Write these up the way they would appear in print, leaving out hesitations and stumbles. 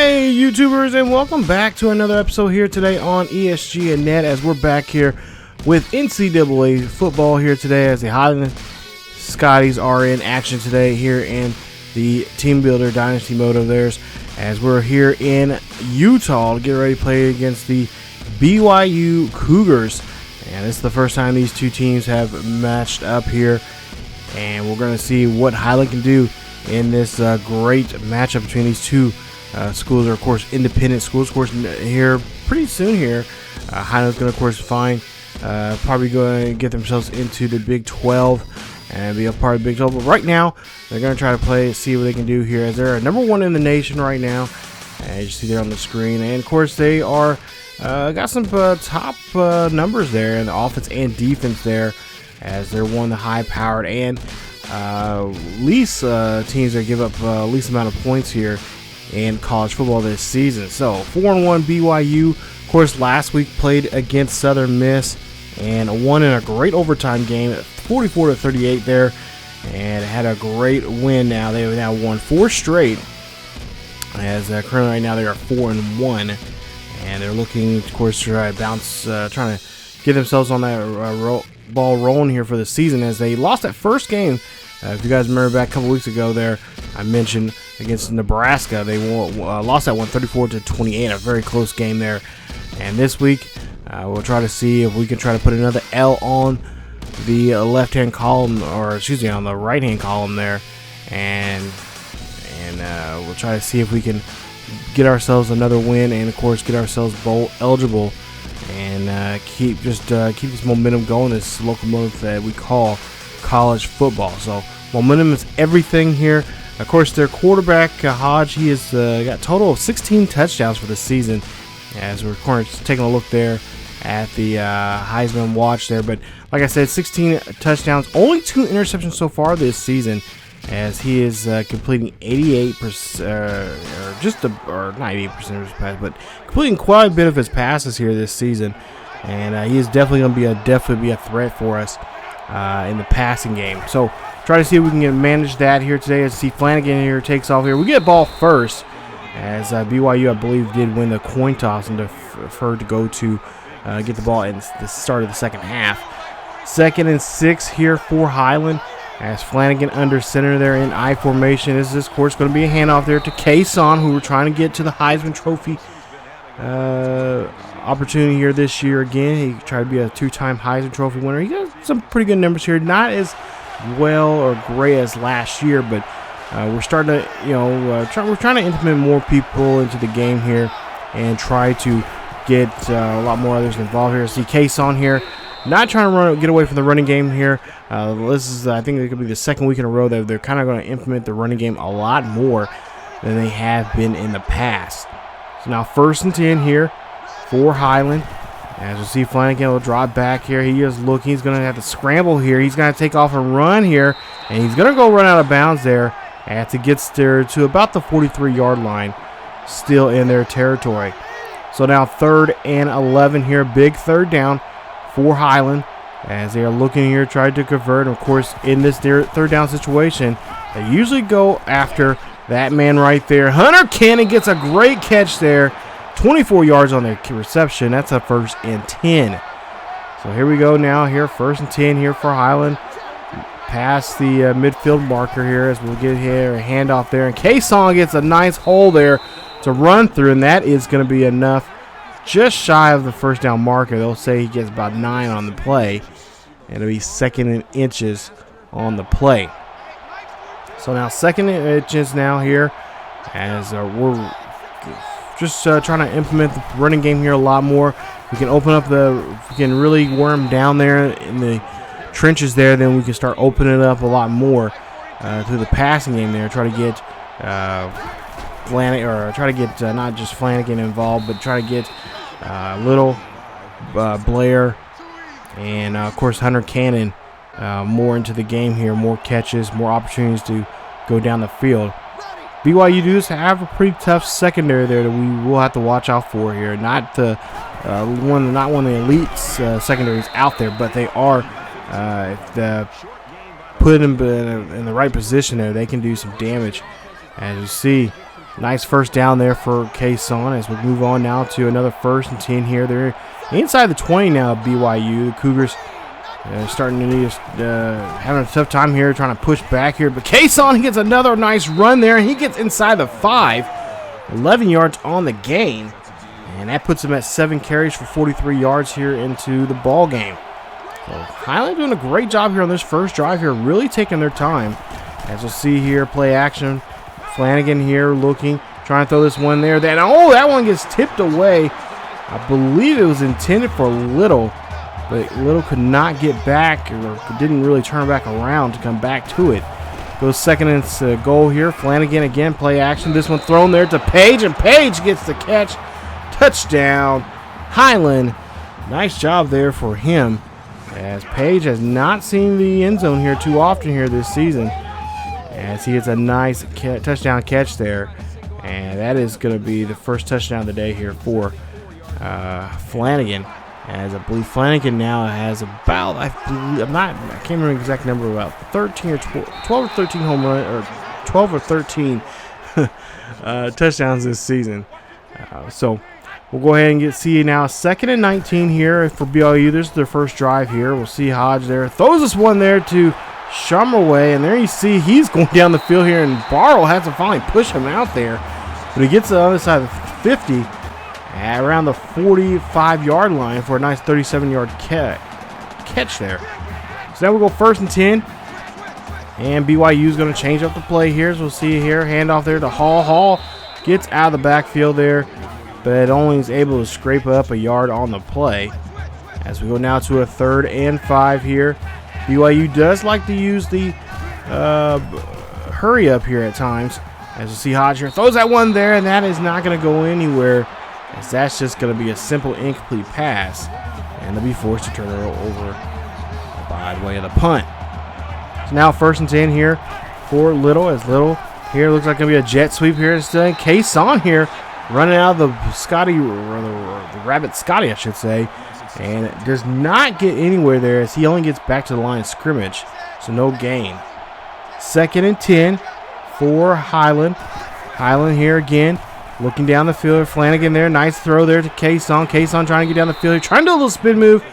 Hey YouTubers, and welcome back to another episode here today on ESGNet, as we're back here with NCAA football here today, as the Highland Scotties are in action today here in the Team Builder Dynasty mode of theirs, as we're here in Utah to get ready to play against the BYU Cougars. And this is the first time these two teams have matched up here, and we're going to see what Highland can do in this great matchup between these two schools. Are of course independent schools. Of course, here pretty soon here, Highland's going to of course probably going to get themselves into the Big 12 and be a part of the Big 12. But right now, they're going to try to see what they can do here, as they're number one in the nation right now. And you see there on the screen, and of course they are got some top numbers there in the offense and defense there, as they're one of the high-powered and least teams that give up least amount of points here in college football this season. So 4-1 BYU, of course, last week played against Southern Miss and won in a great overtime game at 44-38 there, and had a great win. Now they have now won 4 straight, as currently right now they are 4-1, and they're looking, of course, to try to bounce, trying to get themselves on that ball rolling here for the season, as they lost that first game. If you guys remember back a couple weeks ago there, I mentioned against Nebraska, they lost that one 34-28, a very close game there. And this week, we'll try to see if we can try to put another L on the left-hand column, or excuse me, on the right-hand column there, and we'll try to see if we can get ourselves another win, and of course get ourselves bowl eligible, and keep this momentum going, this locomotive that we call college football. So momentum is everything here. Of course, their quarterback Hoge, he has got a total of 16 touchdowns for the season, as we're taking a look there at the Heisman watch there. But like I said, 16 touchdowns, only 2 interceptions so far this season, as he is completing 88%, or not 88% of his passes, but completing quite a bit of his passes here this season. And he is definitely going to be a threat for us in the passing game. So try to see if we can manage that here today. As see Flanagan here takes off here. We get ball first, as BYU, I believe, did win the coin toss and deferred to go to get the ball at the start of the second half. 2nd and 6 here for Highland, as Flanagan under center there in I formation. This is, of course, going to be a handoff there to Kason, who we're trying to get to the Heisman Trophy opportunity here this year again. He tried to be a 2-time Heisman Trophy winner. He got some pretty good numbers here, not as well or great as last year, but we're starting to, we're trying to implement more people into the game here and try to get a lot more others involved here. See Kason here, not trying to get away from the running game here. This is, I think, it could be the second week in a row that they're kind of going to implement the running game a lot more than they have been in the past. So now 1st and 10 here for Highland. As you see, Flanagan will drop back here. He is looking. He's going to have to scramble here. He's going to take off and run here, and he's going to go run out of bounds there as it gets there to about the 43-yard line, still in their territory. So now 3rd and 11 here, big 3rd down for Highland, as they are looking here, trying to convert. Of course, in this 3rd down situation, they usually go after that man right there. Hunter Cannon gets a great catch there. 24 yards on the reception. That's a 1st and 10. So here we go now here, 1st and 10 here for Highland. Past the midfield marker here, as we'll get here a handoff there. And Kason gets a nice hole there to run through, and that is going to be enough, just shy of the 1st down marker. They'll say he gets about 9 on the play, and it'll be 2nd and inches on the play. So now 2nd and inches now here, as we're just trying to implement the running game here a lot more. We can open up we can really worm down there in the trenches there, then we can start opening it up a lot more through the passing game there. Try to get not just Flanagan involved, but try to get Little, Blair, and of course Hunter Cannon more into the game here, more catches, more opportunities to go down the field. BYU does have a pretty tough secondary there that we will have to watch out for here. Not one of the elite secondaries out there, but they are, if put them in the right position there, they can do some damage. As you see, Nice first down there for Kason as we move on now to another 1st and 10 here. They're inside the 20 now of BYU. The Cougars starting to need having a tough time here trying to push back here. But Kason, he gets another nice run there. He gets inside the 5. 11 yards on the gain. And that puts him at 7 carries for 43 yards here into the ball game. So Highland doing a great job here on this first drive here, really taking their time. As we'll see here, play action. Flanagan here looking, trying to throw this one there. That one gets tipped away. I believe it was intended for Little, but Little could not get back or didn't really turn back around to come back to it. Goes 2nd and goal here. Flanagan again, play action. This one thrown there to Page, and Page gets the catch. Touchdown, Highland. Nice job there for him, as Page has not seen the end zone here too often here this season, as he gets a nice touchdown catch there. And that is going to be the first touchdown of the day here for Flanagan. As I believe Flanagan now has about, I can't remember the exact number, about 13 or 12 or 13 home run, or 12 or 13 touchdowns this season. So we'll go ahead and see now 2nd and 19 here for BYU. This is their first drive here. We'll see Hoge there. Throws this one there to Shummerway, and there you see he's going down the field here, and Barrow has to finally push him out there. But he gets to the other side of the 50 at around the 45-yard line for a nice 37-yard catch there. So now we'll go 1st and 10. And BYU is going to change up the play here, as we'll see here. Handoff there to Hall. Hall gets out of the backfield there, but only is able to scrape up a yard on the play. As we go now to a 3rd and 5 here. BYU does like to use the hurry up here at times. As we see Hoge here, throws that one there, and that is not going to go anywhere, as that's just going to be a simple incomplete pass, and they'll be forced to turn it over by way of the punt. So now 1st and 10 here for Little, as Little here looks like going to be a jet sweep here instead. Kason here running out of the Scotty, or the Rabbit Scotty, I should say, and it does not get anywhere there, as he only gets back to the line of scrimmage, so no gain. 2nd and 10 for Highland. Highland here again, looking down the field. Flanagan there, nice throw there to Kason. Kason trying to get down the field here, trying to do a little spin move,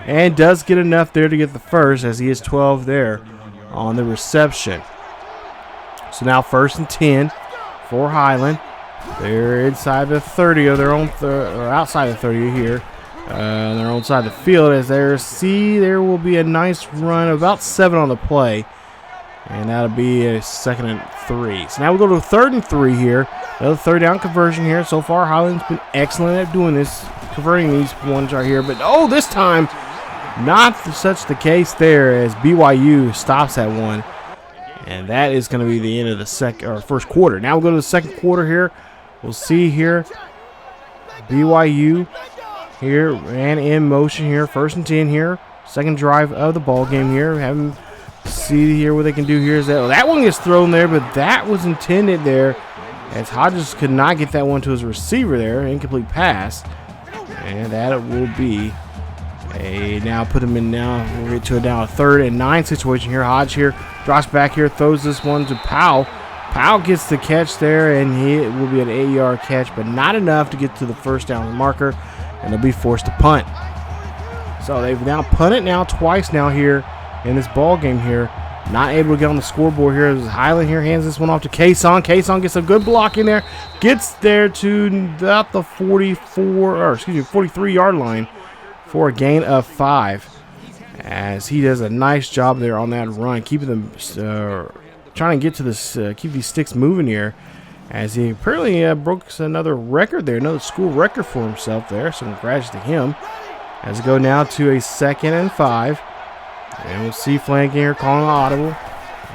and does get enough there to get the first, as he is 12 there on the reception. So now 1st and 10 for Highland. They're inside the 30 of their own, or outside the 30 here. On their own side of the field, as there will be a nice run, about 7 on the play. And that'll be a 2nd and 3. So now we go to a 3rd and 3 here. Another 3rd down conversion here. So far, Highland's been excellent at doing this, converting these ones right here. But, this time, not such the case there, as BYU stops that one. And that is going to be the end of the first quarter. Now we'll go to the 2nd quarter here. We'll see here BYU here ran in motion here. 1st and 10 here. 2nd drive of the ball game here. Have them see here what they can do here. Is that one gets thrown there, but that was intended there, as Hodges could not get that one to his receiver there. Incomplete pass. And that will be now put him in now. We'll get to a 3rd and 9 situation here. Hoge here drops back here, throws this one to Powell. Powell gets the catch there, and it will be an 8-yard catch, but not enough to get to the 1st down marker, and they'll be forced to punt. So they've now punted now twice now here in this ball game here. Not able to get on the scoreboard here. As Highland here hands this one off to Kason. Kason gets a good block in there. Gets there to about the 43-yard line for a gain of 5. As he does a nice job there on that run, keeping them trying to get to this, keep these sticks moving here. As he apparently broke another record there, another school record for himself there. So congrats to him. As we go now to a 2nd and 5. And we'll see Flanagan here calling an audible.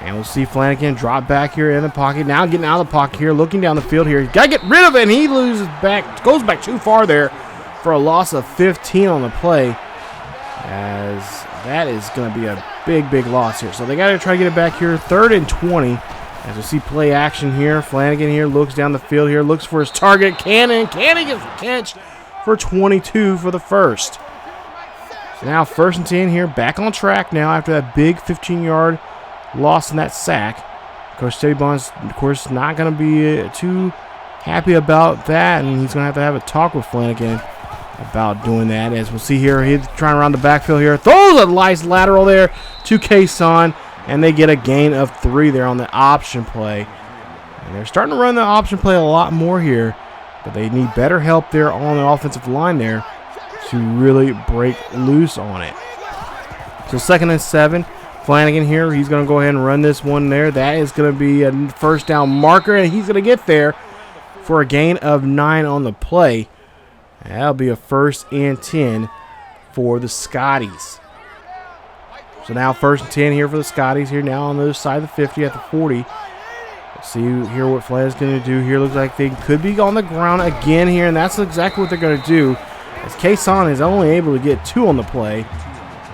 And we'll see Flanagan drop back here in the pocket. Now getting out of the pocket here, looking down the field here. He's got to get rid of it, and he goes back too far there for a loss of 15 on the play. As that is going to be a big loss here. So they got to try to get it back here. 3rd and 20. As we see play action here. Flanagan here looks down the field here, looks for his target. Cannon gets the catch for 22 for the first. So now 1st and 10 here, back on track now after that big 15-yard loss in that sack. Coach Steady Bond's, of course, not going to be too happy about that, and he's going to have a talk with Flanagan about doing that. As we'll see here, he's trying around the backfield here. Throws a nice lateral there to Kason, and they get a gain of 3 there on the option play. And they're starting to run the option play a lot more here, but they need better help there on the offensive line there to really break loose on it. So 2nd and 7. Flanagan here, he's going to go ahead and run this one there. That is going to be a first down marker, and he's going to get there for a gain of 9 on the play. That'll be a 1st and 10 for the Scotties. So now 1st and 10 here for the Scotties here now on the other side of the 50 at the 40. Let's see here what Flanagan's going to do here. Looks like they could be on the ground again here, and that's exactly what they're going to do. As Kason is only able to get 2 on the play.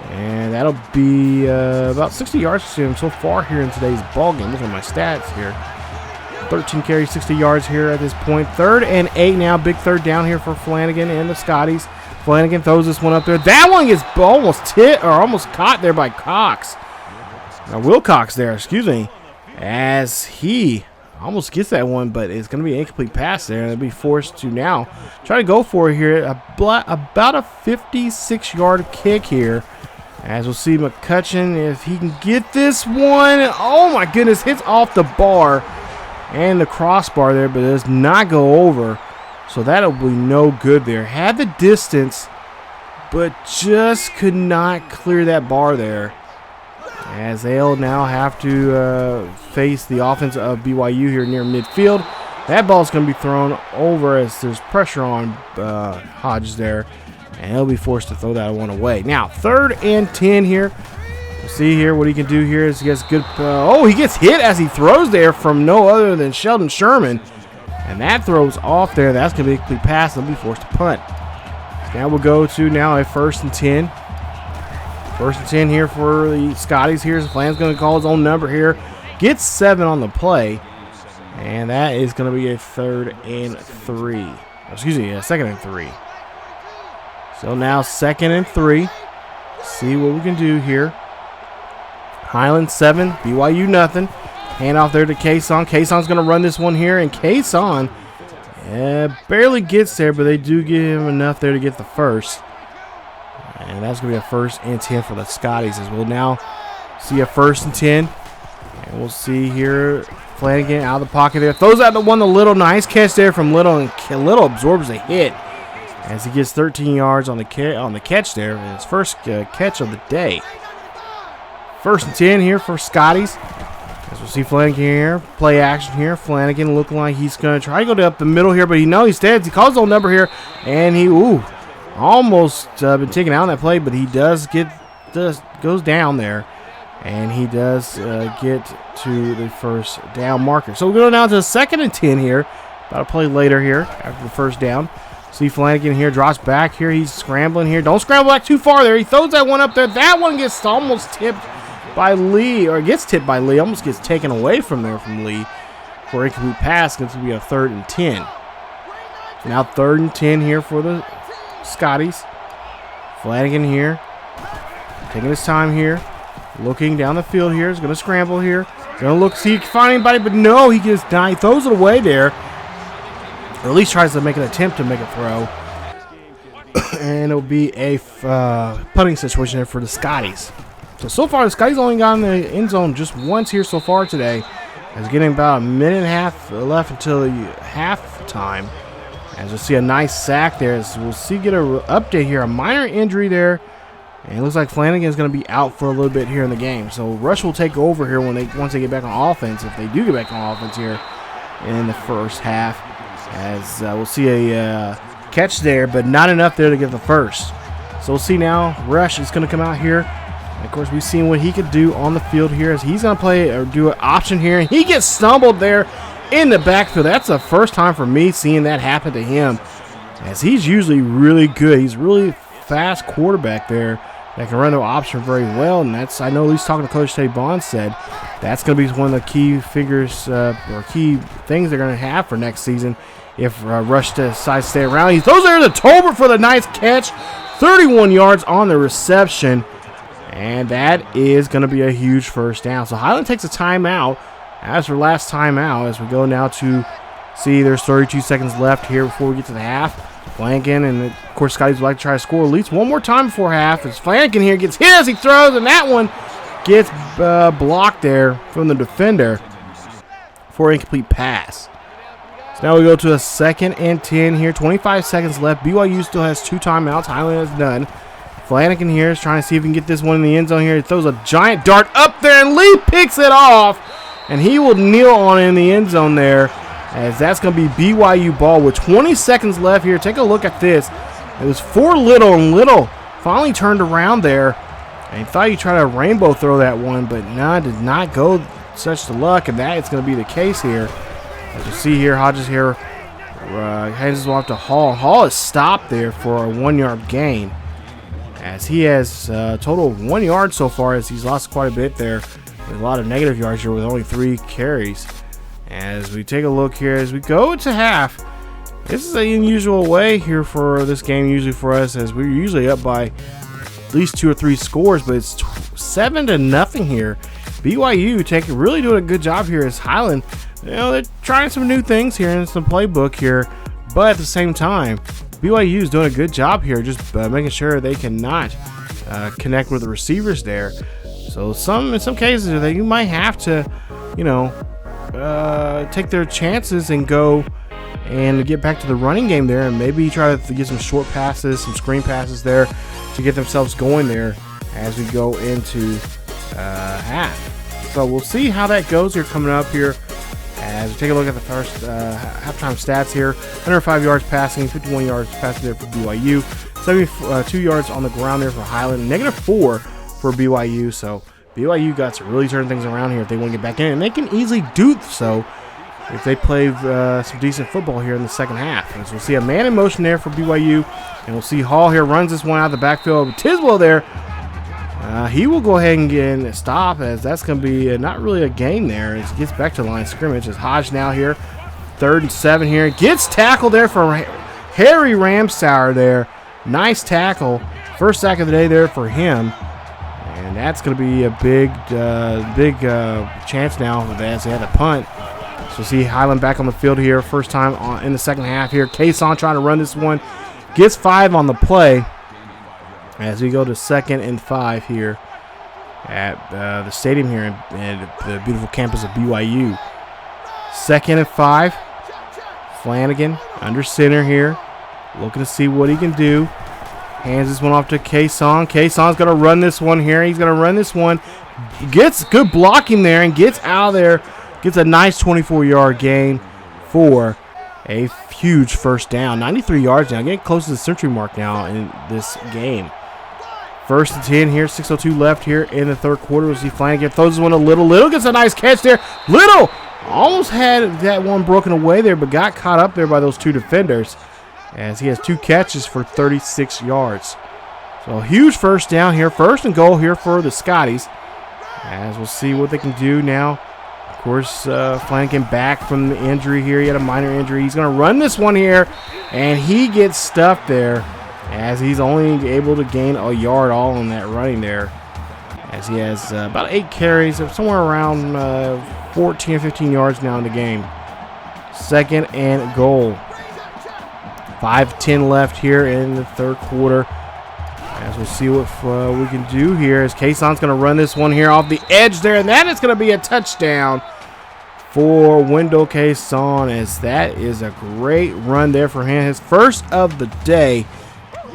And that'll be about 60 yards to him so far here in today's ball game. Look at my stats here. 13 carries, 60 yards here at this point. 3rd and 8 now. Big 3rd down here for Flanagan and the Scotties. Flanagan throws this one up there. That one gets almost caught there by Wilcox there, excuse me. As he almost gets that one, but it's going to be an incomplete pass there. And they'll be forced to now try to go for it here. About a 56-yard kick here. As we'll see McCutcheon, if he can get this one. Oh, my goodness. Hits off the bar and the crossbar there, but does not go over. So that'll be no good there. Had the distance, but just could not clear that bar there. As they'll now have to face the offense of BYU here near midfield. That ball's going to be thrown over as there's pressure on Hoge there. And he'll be forced to throw that one away. Now, 3rd and 10 here. We'll see here what he can do here. Is he gets good. He gets hit as he throws there from no other than Sheldon Sherman. And that throws off there. That's going to be a complete pass. They'll be forced to punt. Now we'll go to now a 1st and 10. 1st and 10 here for the Scotties here. Flanagan's going to call his own number here. Gets 7 on the play. And that is going to be a 3rd and 3. Excuse me, a 2nd and 3. So now 2nd and 3. See what we can do here. Highland 7, BYU nothing. Hand off there to Kason. Kason's going to run this one here, and Kason barely gets there, but they do give him enough there to get the first. And that's going to be a 1st and 10 for the Scotties, as we'll now see a 1st and 10. And we'll see here Flanagan out of the pocket there. Throws out the one to Little. Nice catch there from Little, and Little absorbs a hit as he gets 13 yards on the catch there. His first catch of the day. 1st and 10 here for Scotties. As we'll see Flanagan here, play action here. Flanagan looking like he's going to try to go up the middle here, but he stands. He calls his own number here, and he almost been taken out on that play, but he goes down there, and he does get to the 1st down marker. So we're going down to the 2nd and 10 here. About a play later here after the 1st down. See Flanagan here, drops back here. He's scrambling here. Don't scramble back too far there. He throws that one up there. That one gets almost tipped by Lee, or gets tipped by Lee. Almost gets taken away from Lee for a incomplete pass. It's going to be a 3rd and 10. So now 3rd and 10 here for the Scotties. Flanagan here, taking his time here, looking down the field here. He's going to scramble here. Going to look, see if he can find anybody, but no, he gets down. He throws it away there. Or at least tries to make an attempt to make a throw. And it'll be a punting situation there for the Scotties. So far, the Scotties only got in the end zone just once here so far today. It's getting about a minute and a half left until the halftime. As we'll see a nice sack there. So we'll see get an update here. A minor injury there. And it looks like Flanagan is going to be out for a little bit here in the game. So Rush will take over here once they get back on offense, if they do get back on offense here in the 1st half. As we'll see a catch there, but not enough there to get the 1st. So we'll see now. Rush is going to come out here. And of course, we've seen what he could do on the field here as he's going to play or do an option here. And he gets stumbled there in the backfield. That's the first time for me seeing that happen to him, as he's usually really good. He's really fast quarterback there that can run the option very well. And that's, I know at least talking to Coach Teddy Bond said, that's going to be one of the key figures or key things they're going to have for next season if Rush decides to stay around. He throws there to Tolbert for the nice catch. 31 yards on the reception. And that is going to be a huge 1st down. So Highland takes a timeout. As for last timeout, as we go now to See, there's 32 seconds left here before we get to the half. Flanagan, and of course, Scotties would like to try to score at least one more time before half. As Flanagan here gets hit as he throws, and that one gets blocked there from the defender for an incomplete pass. So now we go to a 2nd and 10 here. 25 seconds left. BYU still has 2 timeouts. Highland has none. Flanagan here is trying to see if he can get this one in the end zone here. He throws a giant dart up there, and Lee picks it off. And he will kneel on it in the end zone there, as that's going to be BYU ball with 20 seconds left here. Take a look at this. It was for Little, and Little finally turned around there. And he thought he tried to rainbow throw that one, but no, did not go such to luck, and that is going to be the case here. As you see here, Hodges here hands this one off to Hall. Hall is stopped there for a 1-yard gain, as he has a total of 1 yard so far, as he's lost quite a bit there. A lot of negative yards here with only 3 carries. As we take a look here, as we go to half, this is an unusual way here for this game, usually for us, as we're usually up by at least 2 or 3 scores, but it's 7-0 here. BYU really doing a good job here as Highland, they're trying some new things here in some playbook here, but at the same time, BYU is doing a good job here, just making sure they cannot connect with the receivers there. So in some cases, you might have to, take their chances and go and get back to the running game there, and maybe try to get some short passes, some screen passes there to get themselves going there as we go into half. So we'll see how that goes here coming up here as we take a look at the first halftime stats here. 105 yards passing, 51 yards passing there for BYU, 72 yards on the ground there for Highland, -4 for BYU. So BYU got to really turn things around here if they want to get back in, and they can easily do so if they play some decent football here in the second half. And so we'll see a man in motion there for BYU, and we'll see Hall here runs this one out of the backfield. Tiswell there, he will go ahead and get a stop, as that's going to be not really a gain there as he gets back to the line of scrimmage. As Hoge now here, 3rd and 7 here, gets tackled there for Harry Ramsauer there. Nice tackle, first sack of the day there for him. And that's going to be a big chance now as they had a punt. So see Highland back on the field here, first time in the second half here. Kason trying to run this one, gets 5 on the play as we go to 2nd and 5 here at the stadium here in the beautiful campus of BYU. 2nd and 5. Flanagan under center here, looking to see what he can do. Hands this one off to Kason. Kason's going to run this one here. He's going to run this one. Gets good blocking there and gets out of there. Gets a nice 24-yard gain for a huge first down. 93 yards now. Getting close to the century mark now in this game. 1st and 10 here. 6:02 left here in the third quarter. We'll see Flanagan throws this one to Little. Little gets a nice catch there. Little almost had that one broken away there, but got caught up there by those 2 defenders, as he has 2 catches for 36 yards. So a huge first down here. 1st and goal here for the Scotties, as we'll see what they can do now. Of course, Flanagan back from the injury here. He had a minor injury. He's going to run this one here, and he gets stuffed there, as he's only able to gain a yard all in that running there, as he has about 8 carries, somewhere around 14 or 15 yards now in the game. 2nd and goal. 5:10 left here in the third quarter, as we'll see what we can do here, as Kason's going to run this one here off the edge there, and that is going to be a touchdown for Wendell Kason, as that is a great run there for him, his first of the day.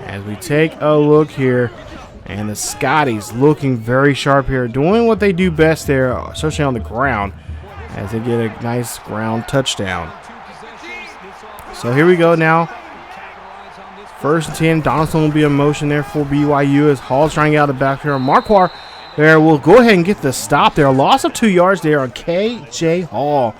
As we take a look here, and the Scotties looking very sharp here, doing what they do best there, especially on the ground, as they get a nice ground touchdown. So here we go now. 1st and 10. Donaldson will be in motion there for BYU as Hall's trying to get out of the backfield. Marquardt there will go ahead and get the stop there. A loss of 2 yards there on K.J. Hall.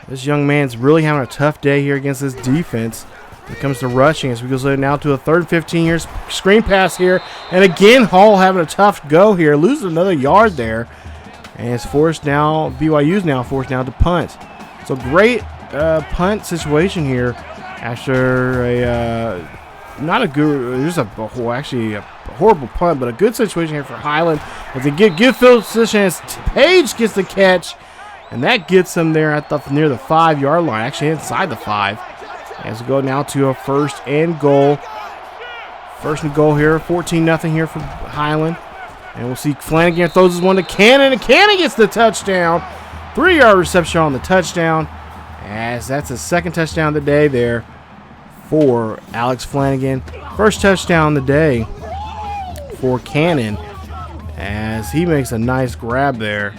This young man's really having a tough day here against this defense when it comes to rushing, as we go now to a 3rd and 15 here. Screen pass here. And again, Hall having a tough go here. Loses another yard there. And it's forced now. BYU's now forced now to punt. So great punt situation here after a not a good, there's actually a horrible punt, but a good situation here for Highland as they get good field position as Page gets the catch, And that gets them there at near the 5-yard line, actually inside the 5. As we go now to a first and goal. First and goal here, 14-0 here for Highland. And we'll see Flanagan throws this one to Cannon, and Cannon gets the touchdown. 3-yard reception on the touchdown, as that's the second touchdown of the day there for Alex Flanagan. First touchdown of the day for Cannon, as he makes a nice grab there.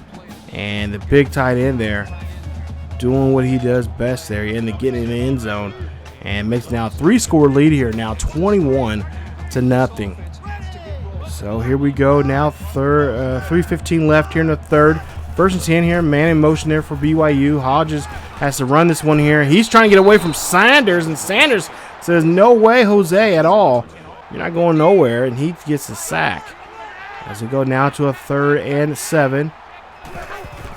And the big tight end there doing what he does best there, getting in the end zone, and makes now a 3-score lead here, now 21-0. So here we go now, 3:15 left here in the third. First and 10 here, man in motion there for BYU. Hodges has to run this one here. He's trying to get away from Sanders, and Sanders says, no way, Jose, at all. You're not going nowhere, and he gets the sack. As we go now to a 3rd and 7.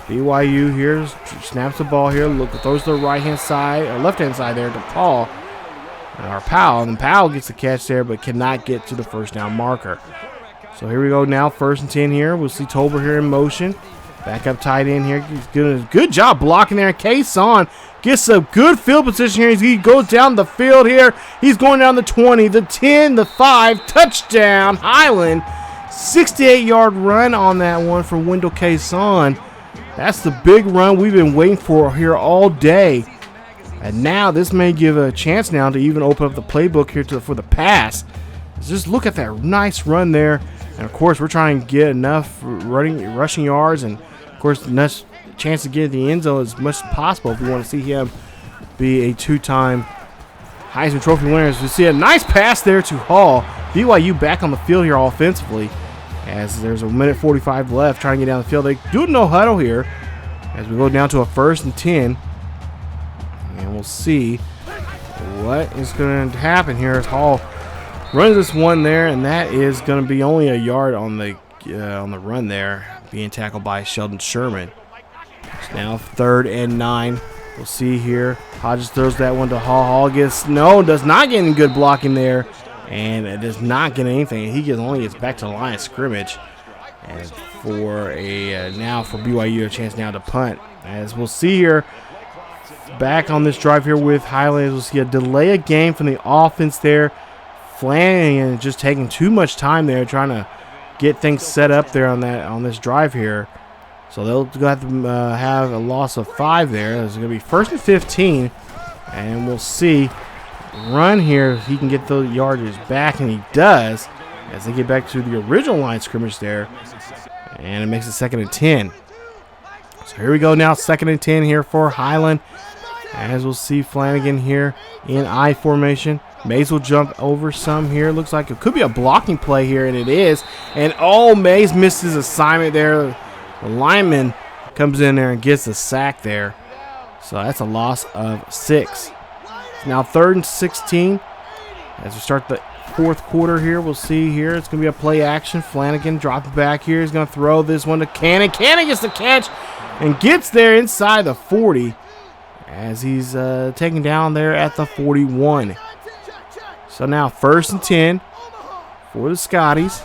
BYU here snaps the ball here. Look, throws to the right-hand side, or left-hand side there to Powell. And Powell gets the catch there, but cannot get to the first down marker. So here we go now, 1st and 10 here. We'll see Tolbert here in motion. Back up tight end here. He's doing a good job blocking there. Kason gets a good field position here. He goes down the field here. He's going down the 20, the 10, the 5. Touchdown, Highland. 68-yard run on that one for Wendell Kason. That's the big run we've been waiting for here all day. And now this may give a chance now to even open up the playbook here for the pass. Just look at that nice run there. And, of course, we're trying to get enough rushing yards and, of course, enough chance to get the end zone as much as possible if we want to see him be a 2-time Heisman Trophy winner. As we see a nice pass there to Hall. BYU back on the field here offensively, as there's a minute 45 left trying to get down the field. They do no huddle here as we go down to a 1st and 10. And we'll see what is going to happen here as Hall runs this one there, and that is going to be only a yard on the run there, being tackled by Sheldon Sherman. It's now 3rd and 9. We'll see here. Hodges throws that one to Hall. Hall does not get any good blocking there. And it does not get anything. He only gets back to the line of scrimmage. And for now for BYU a chance now to punt. As we'll see here, back on this drive here with Highland, we'll see a delay of game from the offense there. Flanagan just taking too much time there, trying to get things set up there on this drive here. So they'll have to have a loss of 5 there. It's going to be 1st and 15, and we'll see. Run here, he can get the yardage back, and he does as they get back to the original line scrimmage there, and it makes it 2nd and 10. So here we go now, 2nd and 10 here for Highland, as we'll see Flanagan here in I formation. Mays will jump over some here. Looks like it could be a blocking play here, and it is. And Mays missed his assignment there. The lineman comes in there and gets a sack there. So that's a loss of 6. It's now 3rd and 16. As we start the 4th quarter here, we'll see here. It's going to be a play action. Flanagan drops back here. He's going to throw this one to Cannon. Cannon gets the catch and gets there inside the 40 as he's taken down there at the 41. So now 1st and 10 for the Scotties.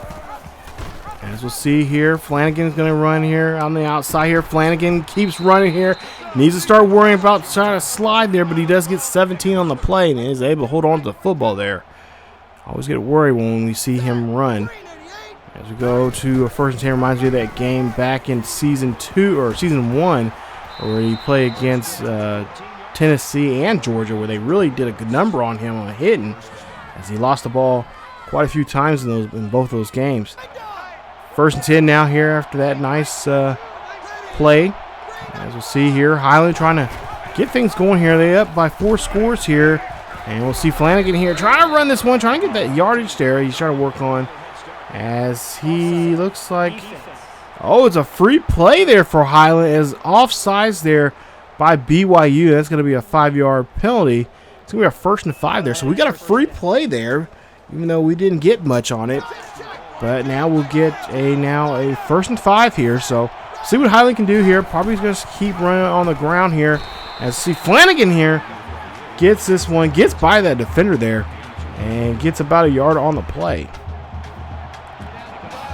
As we'll see here, Flanagan's going to run here on the outside here. Flanagan keeps running here. Needs to start worrying about trying to slide there, but he does get 17 on the play and is able to hold on to the football there. Always get worried when we see him run. As we go to a 1st and 10, reminds me of that game back in season 1 where he played against Tennessee and Georgia, where they really did a good number on him on hitting, as he lost the ball quite a few times in both those games. 1st and 10 now here after that nice play. As we'll see here, Highland trying to get things going here. They up by 4 scores here. And we'll see Flanagan here trying to run this one, trying to get that yardage there. He's trying to work on as he looks like, it's a free play there for Highland, as offsides there by BYU. That's going to be a 5-yard penalty. It's going to be a 1st and 5 there. So we got a free play there, even though we didn't get much on it. But now we'll get a 1st and 5 here. So see what Highland can do here. Probably going to keep running on the ground here. As see Flanagan here gets this one, gets by that defender there, and gets about a yard on the play.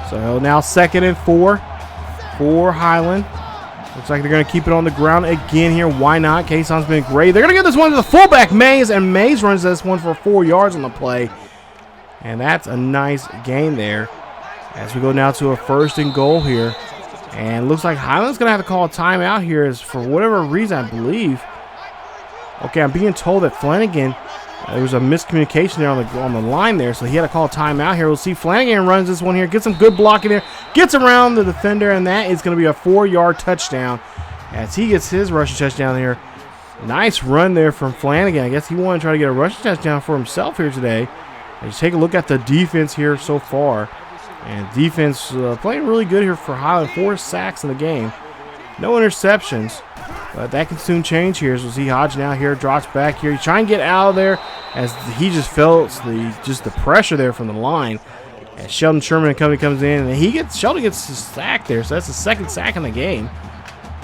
So now 2nd and 4 for Highland. Looks like they're going to keep it on the ground again here. Why not? Kayson's been great. They're going to give this one to the fullback, Mays, and Mays runs this one for 4 yards on the play. And that's a nice gain there. As we go now to a 1st and goal here. And looks like Highland's going to have to call a timeout here as for whatever reason, I believe. Okay, I'm being told that Flanagan, there was a miscommunication there on the line there, so he had to call a timeout here. We'll see Flanagan runs this one here, gets some good blocking there, gets around the defender, and that is going to be a 4-yard touchdown as he gets his rushing touchdown here. Nice run there from Flanagan. I guess he wanted to try to get a rushing touchdown for himself here today. And just take a look at the defense here so far. And defense playing really good here for Highland. 4 sacks in the game. No interceptions. But that can soon change here. So we'll see Hoge now here, drops back here. He's trying to get out of there as he just felt the pressure there from the line. As Sheldon Sherman and company comes in, and Sheldon gets the sack there. So that's the 2nd sack in the game.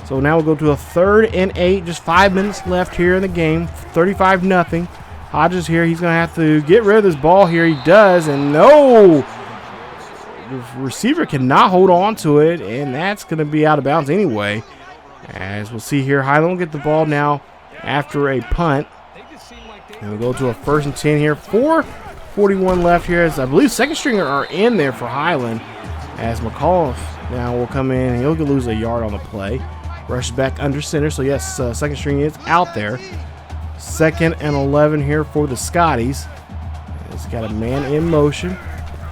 So now we'll go to a 3rd and 8. Just 5 minutes left here in the game. 35-0. Hoge is here. He's going to have to get rid of this ball here. He does, and no! The receiver cannot hold on to it, and that's going to be out of bounds anyway. As we'll see here, Highland will get the ball now after a punt. And we'll go to a 1st and 10 here. 4:41 left here, as I believe 2nd stringer are in there for Highland. As McAuliffe now will come in, and he'll lose a yard on the play. Rushes back under center, so yes, 2nd string is out there. 2nd and 11 here for the Scotties. It's got a man in motion.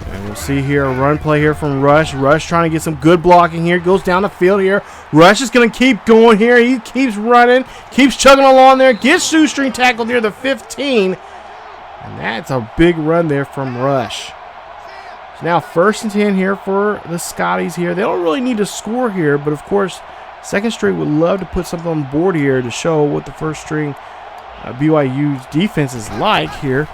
And we'll see here a run play here from Rush. Rush trying to get some good blocking here. Goes down the field here. Rush is going to keep going here. He keeps running. Keeps chugging along there. Gets shoestring tackled near the 15. And that's a big run there from Rush. So now 1st and 10 here for the Scotties here. They don't really need to score here. But, of course, 2nd string would love to put something on board here to show what the 1st string BYU's defense is like here.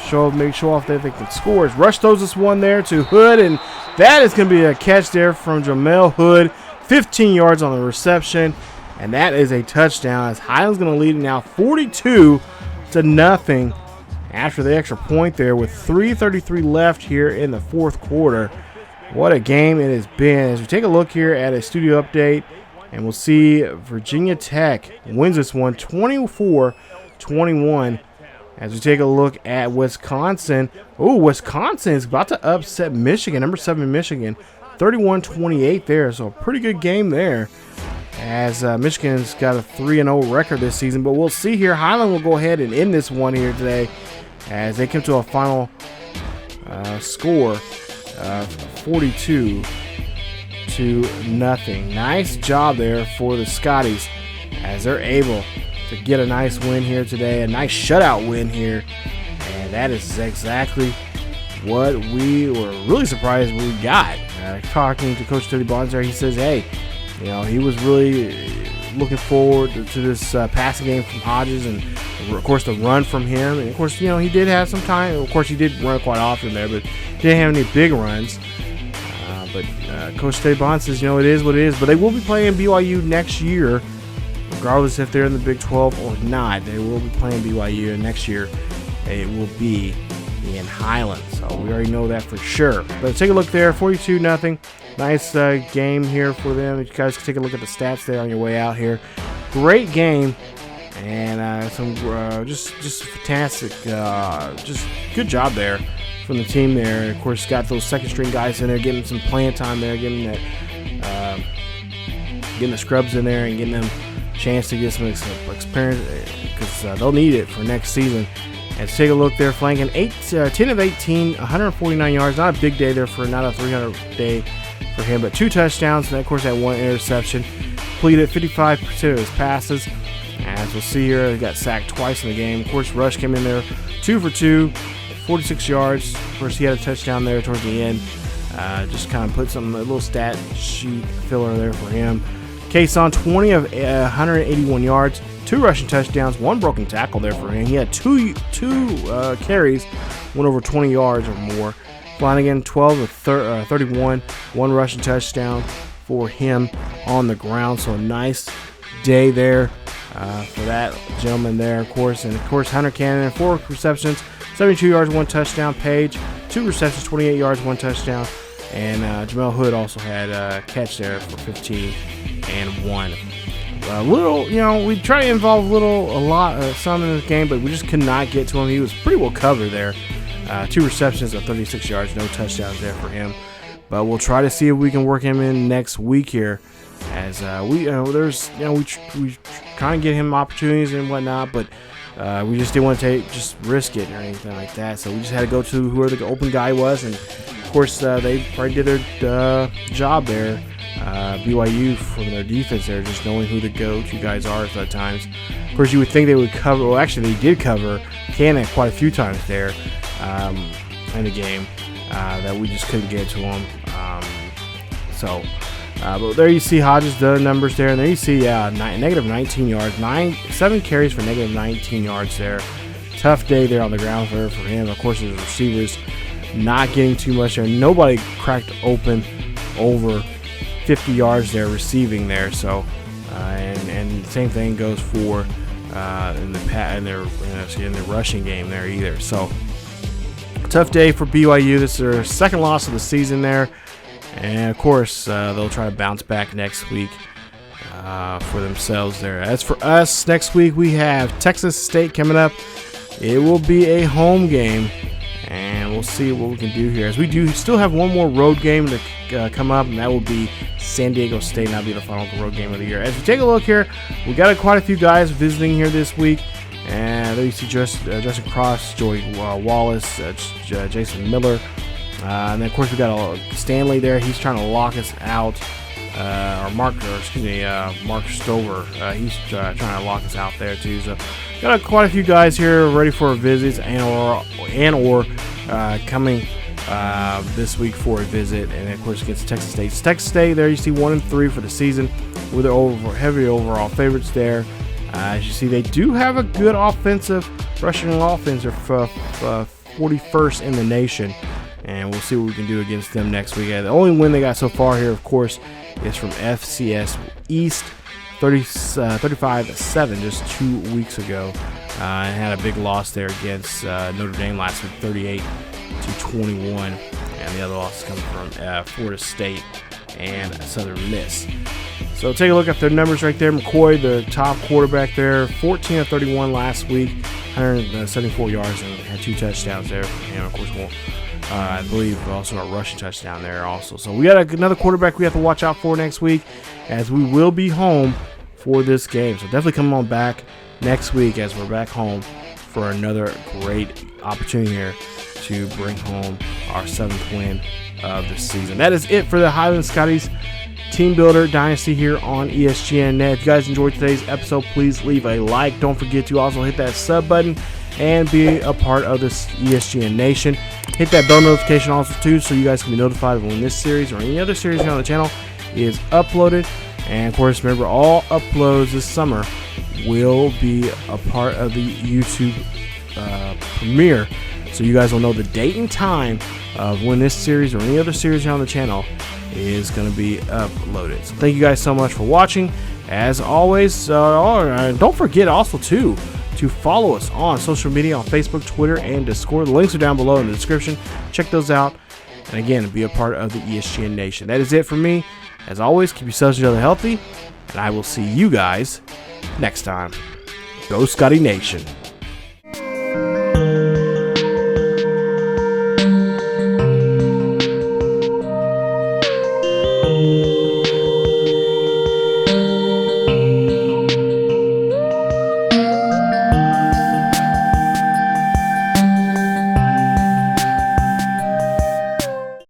Show off that they can score. Rush throws this one there to Hood, and that is going to be a catch there from Jamel Hood. 15 yards on the reception, and that is a touchdown as Highland's going to lead it now 42-0 after the extra point there with 3:33 left here in the 4th quarter. What a game it has been. As we take a look here at a studio update, and we'll see Virginia Tech wins this one 24-21. As we take a look at Wisconsin. Oh, Wisconsin is about to upset Michigan, number 7 Michigan, 31-28 there. So a pretty good game there. As Michigan's got a 3-0 record this season. But we'll see here. Highland will go ahead and end this one here today as they come to a final score of 42-0. Nice job there for the Scotties as they're able to get a nice win here today, a nice shutout win here, and that is exactly what we were really surprised we got. Talking to Coach Teddy Bonds there, he says, hey, he was really looking forward to this passing game from Hodges, and of course the run from him, and of course he did have some time. Of course he did run quite often there, but he didn't have any big runs. But Coach Teddy Bonds says, it is what it is. But they will be playing BYU next year. Regardless if they're in the Big 12 or not, they will be playing BYU, and next year it will be in Highland. So we already know that for sure. But take a look there, 42-0. Nice game here for them. You guys can take a look at the stats there on your way out here. Great game, and some just fantastic, just good job there from the team there. And of course, got those 2nd string guys in there, getting some playing time there, getting the scrubs in there, and getting them chance to get some experience because they'll need it for next season. And take a look there, flanking 10 of 18, 149 yards. Not a big day there for not a 300 day for him, but 2 touchdowns, and of course that 1 interception. Completed 55% of his passes. As we'll see here, he got sacked twice in the game. Of course, Rush came in there 2 for 2, 46 yards. Of course, he had a touchdown there towards the end. Just kind of put a little stat sheet filler there for him. Kayson, 20 of 181 yards, 2 rushing touchdowns, 1 broken tackle there for him. He had two carries, went over 20 yards or more. Flanagan, 12 of 31, 1 rushing touchdown for him on the ground. So a nice day there for that gentleman there, of course. And, of course, Hunter Cannon, 4 receptions, 72 yards, 1 touchdown. Page, 2 receptions, 28 yards, 1 touchdown. And Jamel Hood also had a catch there for 15 A little, we try to involve some in this game, but we just could not get to him. He was pretty well covered there. 2 receptions of 36 yards, no touchdowns there for him. But we'll try to see if we can work him in next week here, as we kind of get him opportunities and whatnot, but we just didn't want to just risk it or anything like that. So we just had to go to whoever the open guy was, and of course they probably did their job there. BYU from their defense there, just knowing who the go-to guys are at times. Of course, you would think they would cover. Well, actually, they did cover Cannon quite a few times there in the game that we just couldn't get to them. But there you see Hodges' the numbers there, and there you see negative 19 yards, 7 carries for negative 19 yards there. Tough day there on the ground for him. Of course, his receivers not getting too much there. Nobody cracked open over 50 yards there receiving there. So and the same thing goes for in the rushing game there either. So tough day for BYU. This is their second loss of the season there. And, of course, they'll try to bounce back next week for themselves there. As for us, next week we have Texas State coming up. It will be a home game, and we'll see what we can do here. As we do still have one more road game to come up, and that will be San Diego State, and that'll be the final road game of the year. As we take a look here, we got quite a few guys visiting here this week. And there you see Justin Cross, Joey Wallace, Jason Miller. And then, of course, we got Stanley there. He's trying to lock us out. Mark Stover. He's trying to lock us out there, too. So, got quite a few guys here ready for visits and or coming this week for a visit. And, of course, against Texas State. Texas State, there you see 1-3 for the season with their heavy overall favorites there. As you see, they do have a good rushing offense. They're 41st in the nation. And we'll see what we can do against them next week. The only win they got so far here, of course, is from FCS East, 35-7 just 2 weeks ago. And had a big loss there against Notre Dame last week, 38-21. And the other losses coming from Florida State and Southern Miss. So take a look at their numbers right there. McCoy, the top quarterback there, 14 of 31 last week, 174 yards, and had 2 touchdowns there. And of course, I believe also a rushing touchdown there also. So we got another quarterback we have to watch out for next week, as we will be home for this game. So definitely come on back next week as we're back home for another great opportunity here to bring home our 7th win of the season. That is it for the Highland Scotties Team Builder Dynasty here on ESGNet. If you guys enjoyed today's episode, please leave a like. Don't forget to also hit that sub button and be a part of this ESGN Nation. Hit that bell notification also too, so you guys can be notified of when this series or any other series here on the channel is uploaded. And of course, remember, all uploads this summer will be a part of the YouTube premiere, so you guys will know the date and time of when this series or any other series here on the channel is going to be uploaded. So thank you guys so much for watching. As always, don't forget also to follow us on social media on Facebook, Twitter, and Discord. The links are down below in the description. Check those out. And again, be a part of the ESGN Nation. That is it for me. As always, keep yourselves and each other healthy, and I will see you guys next time. Go Scotty Nation.